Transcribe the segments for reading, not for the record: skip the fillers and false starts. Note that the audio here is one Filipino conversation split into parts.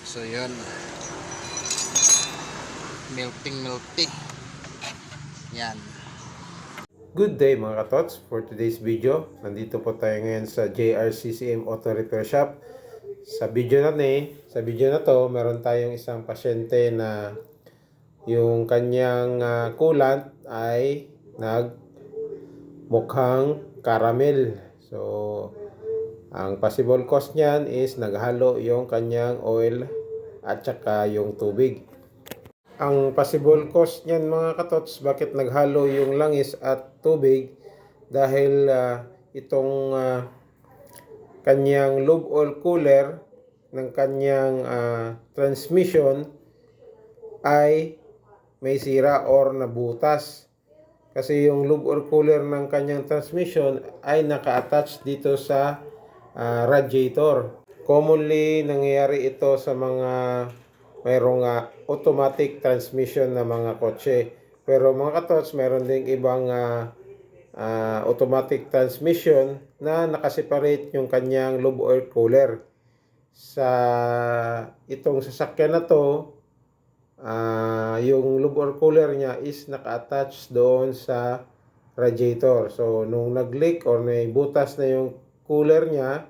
So yun, melting yan. Good day mga katots. For today's video, nandito po tayo ngayon sa JRCCM Auto Repair Shop. Sa video na to, meron tayong isang pasyente na yung kanyang coolant ay nagmukhang caramel. So, ang possible cause niyan is naghalo yung kanyang oil at saka yung tubig. Ang possible cause niyan mga katots, bakit naghalo yung langis at tubig, dahil itong kanyang lube oil cooler ng kanyang transmission ay may sira or nabutas. Kasi yung lube oil cooler ng kanyang transmission ay naka-attach dito sa radiator. Commonly nangyayari ito sa mga mayroong automatic transmission na mga kotse. Pero mga katots, meron ding ibang automatic transmission na nakaseparate yung kanyang lube oil cooler. Sa itong sasakyan na to, yung lube oil cooler niya is naka-attach doon sa radiator. So nung nag-leak or may butas na yung cooler niya,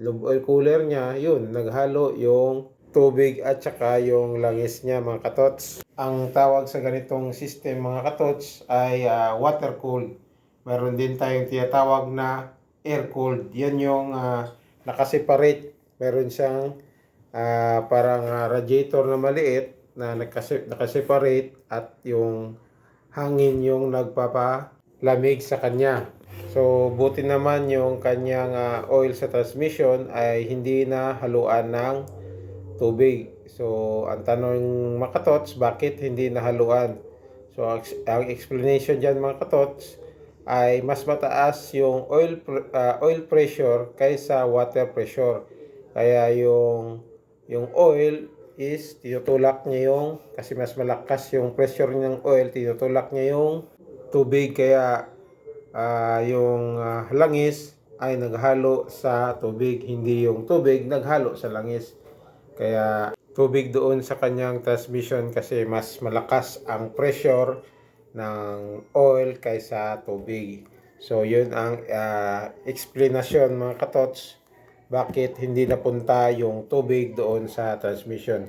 lube oil cooler niya, yun, naghalo yung tubig at saka yung langis niya mga katots. Ang tawag sa ganitong system mga katots ay water cooled. Meron din tayong tinatawag na air cooled. Yan yung nakaseparate. Meron siyang parang radiator na maliit na nakaseparate at yung hangin yung nagpapalamig sa kanya. So buti naman yung kanyang oil sa transmission ay hindi na haluan ng tubig. So ang tanong mga katots, bakit hindi nahaluan? So ang explanation dyan mga katots ay mas mataas yung oil pressure kaysa water pressure. Kaya yung oil is tinutulak niya yung, kasi mas malakas yung pressure ng oil, tinutulak niya yung tubig. Kaya yung langis ay naghalo sa tubig, hindi yung tubig naghalo sa langis. Kaya tubig doon sa kanyang transmission kasi mas malakas ang pressure ng oil kaysa tubig. So yun ang explanation mga katots, bakit hindi napunta yung tubig doon sa transmission.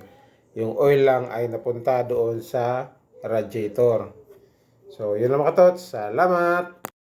Yung oil lang ay napunta doon sa radiator. So yun lang mga katots. Salamat!